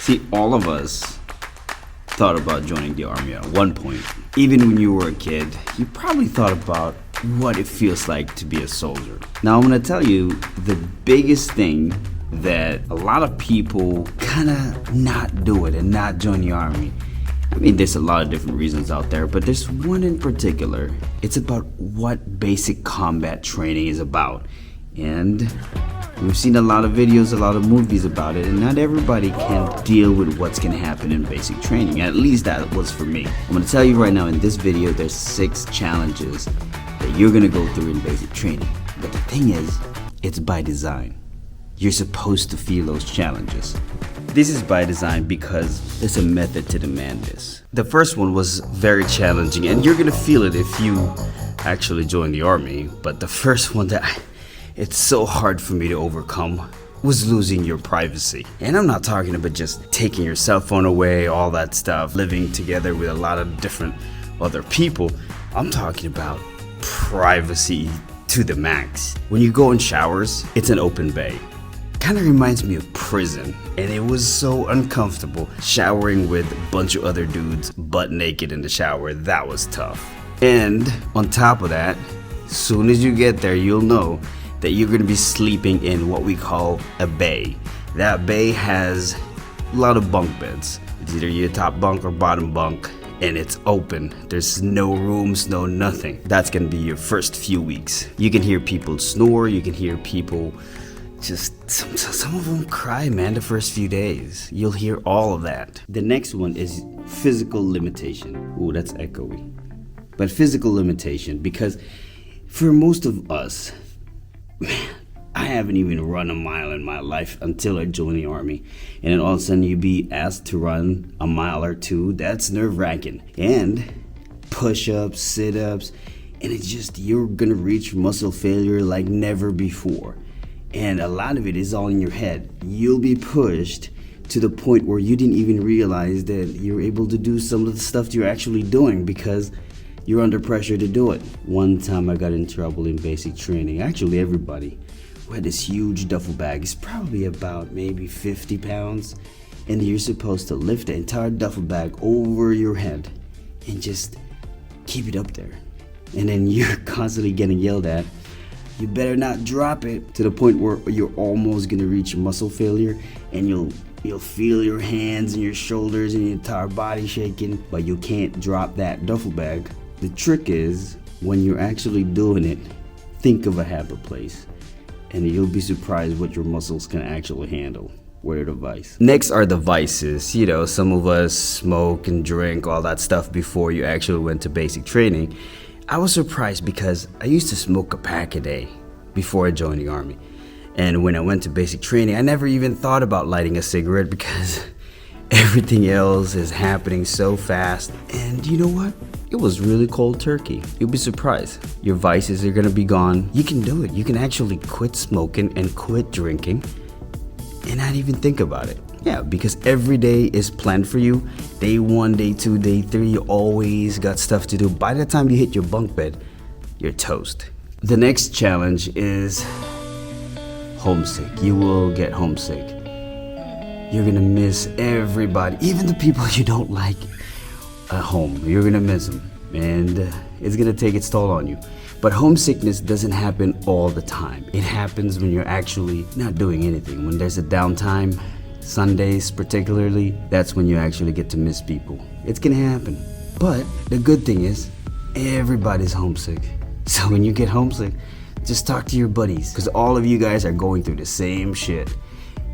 See, all of us thought about joining the Army at one point. Even when you were a kid, you probably thought about what it feels like to be a soldier. Now, I'm gonna tell you the biggest thing that a lot of people kind of not do it and not join the Army. I mean, there's a lot of different reasons out there, but there's one in particular. It's about what basic combat training is about. And we've seen a lot of videos, a lot of movies about it, and not everybody can deal with what's gonna happen in basic training. At least that was for me. I'm gonna tell you right now in this video, there's 6 challenges that you're gonna go through in basic training. But the thing is, it's by design. You're supposed to feel those challenges. This is by design because there's a method to demand this. The first one was very challenging, and you're gonna feel it if you actually join the Army. But the first one that it's so hard for me to overcome was losing your privacy. And I'm not talking about just taking your cell phone away, all that stuff, living together with a lot of different other people. I'm talking about privacy to the max. When you go in showers, it's an open bay. Kind of reminds me of prison, and it was so uncomfortable showering with a bunch of other dudes butt naked in the shower. That was tough. And on top of that, as soon as you get there, you'll know that you're gonna be sleeping in what we call a bay. That bay has a lot of bunk beds. It's either your top bunk or bottom bunk, and it's open. There's no rooms, no nothing. That's gonna be your first few weeks. You can hear people snore, you can hear people just, some of them cry, man, the first few days. You'll hear all of that. The next one is physical limitation. Ooh, that's echoey. But physical limitation, because for most of us, man, I haven't even run a mile in my life until I joined the Army. And then all of a sudden you be asked to run a mile or two. That's nerve-wracking. And push-ups, sit-ups, and it's just, you're gonna reach muscle failure like never before. And a lot of it is all in your head. You'll be pushed to the point where you didn't even realize that you're able to do some of the stuff you're actually doing because you're under pressure to do it. One time I got in trouble in basic training. Actually, everybody. We had this huge duffel bag. It's probably about maybe 50 pounds. And you're supposed to lift the entire duffel bag over your head and just keep it up there. And then you're constantly getting yelled at. You better not drop it, to the point where you're almost gonna reach muscle failure, and you'll feel your hands and your shoulders and your entire body shaking, but you can't drop that duffel bag. The trick is, when you're actually doing it, think of a happy place, and you'll be surprised what your muscles can actually handle. Wear the vice. Next are the vices. You know, some of us smoke and drink, all that stuff before you actually went to basic training. I was surprised because I used to smoke a pack a day before I joined the Army. And when I went to basic training, I never even thought about lighting a cigarette because everything else is happening so fast. And you know what? It was really cold turkey. You'll be surprised. Your vices are gonna be gone. You can do it. You can actually quit smoking and quit drinking and not even think about it. Yeah, because every day is planned for you. Day 1, day 2, day 3, you always got stuff to do. By the time you hit your bunk bed, you're toast. The next challenge is homesick. You will get homesick. You're gonna miss everybody, even the people you don't like at home. You're gonna miss them, and it's gonna take its toll on you. But homesickness doesn't happen all the time. It happens when you're actually not doing anything. When there's a downtime, Sundays particularly, that's when you actually get to miss people. It's gonna happen. But the good thing is, everybody's homesick. So when you get homesick, just talk to your buddies, because all of you guys are going through the same shit.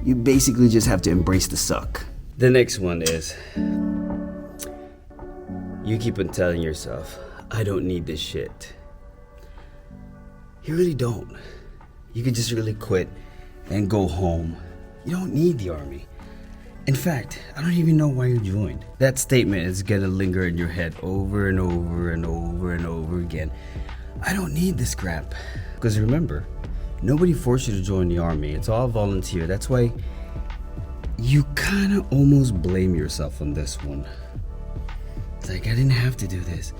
You basically just have to embrace the suck. The next one is, you keep on telling yourself, I don't need this shit. You really don't. You could just really quit and go home. You don't need the Army. In fact, I don't even know why you joined. That statement is gonna linger in your head over and over and over and over again. I don't need this crap. Because remember, nobody forced you to join the Army. It's all volunteer. That's why you kind of almost blame yourself on this one. It's like, I didn't have to do this.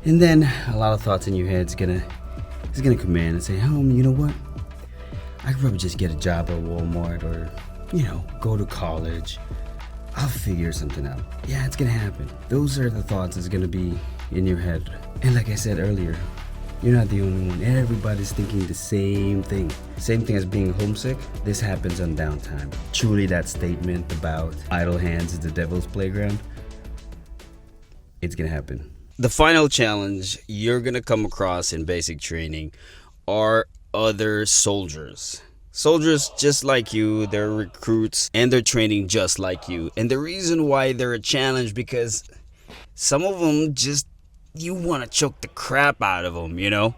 And then a lot of thoughts in your head is gonna come in and say, you know what? I could probably just get a job at Walmart or, go to college. I'll figure something out. Yeah, it's gonna happen. Those are the thoughts that's gonna be in your head. And like I said earlier, you're not the only one. Everybody's thinking the same thing. Same thing as being homesick. This happens on downtime. Truly, that statement about idle hands is the devil's playground, it's gonna happen. The final challenge you're gonna come across in basic training are other soldiers. Soldiers just like you, they're recruits, and they're training just like you. And the reason why they're a challenge, because some of them just, you want to choke the crap out of them, you know?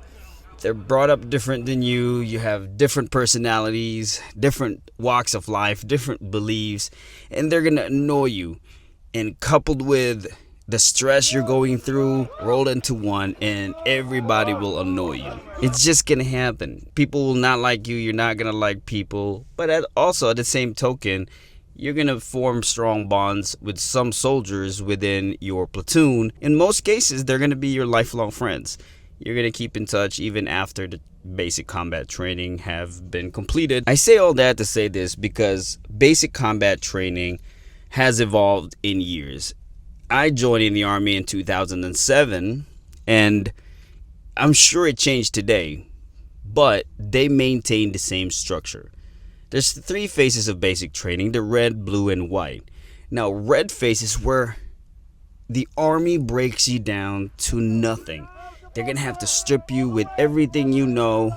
They're brought up different than you. You have different personalities, different walks of life, different beliefs, and they're going to annoy you. And coupled with the stress you're going through, roll into one, and everybody will annoy you. It's just gonna happen. People will not like you. You're not gonna like people. But also at the same token, you're gonna form strong bonds with some soldiers within your platoon. In most cases, they're gonna be your lifelong friends. You're gonna keep in touch even after the basic combat training have been completed. I say all that to say this because basic combat training has evolved in years. I joined in the Army in 2007, and I'm sure it changed today, but they maintain the same structure. There's 3 phases of basic training: the red, blue, and white. Now, red phase is where the Army breaks you down to nothing. They're going to have to strip you with everything you know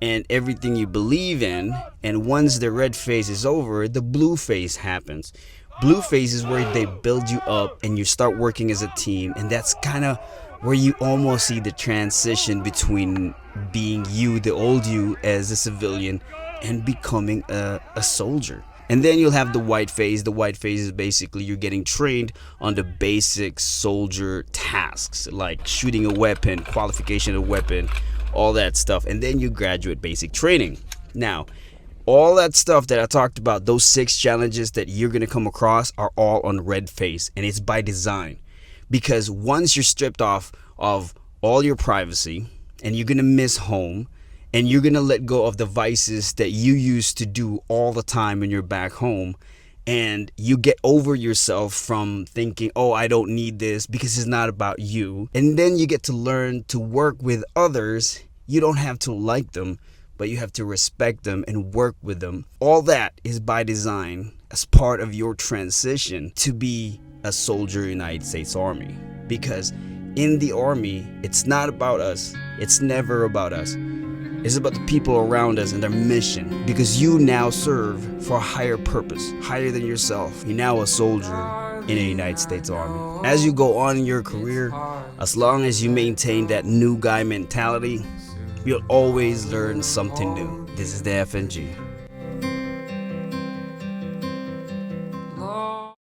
and everything you believe in, and once the red phase is over, the blue phase happens. Blue phase is where they build you up and you start working as a team, and that's kind of where you almost see the transition between being you, the old you as a civilian, and becoming a soldier. And then you'll have the white phase. The white phase is basically you're getting trained on the basic soldier tasks like shooting a weapon, qualification of a weapon, all that stuff. And then you graduate basic training. Now, all that stuff that I talked about, those 6 challenges that you're going to come across are all on red phase, and it's by design. Because once you're stripped off of all your privacy and you're going to miss home and you're going to let go of the vices that you used to do all the time when you're back home, and you get over yourself from thinking, oh, I don't need this because it's not about you. And then you get to learn to work with others. You don't have to like them, but you have to respect them and work with them. All that is by design as part of your transition to be a soldier in the United States Army. Because in the Army, it's not about us. It's never about us. It's about the people around us and their mission. Because you now serve for a higher purpose, higher than yourself. You're now a soldier in the United States Army. As you go on in your career, as long as you maintain that new guy mentality, you'll always learn something new. This is the FNG.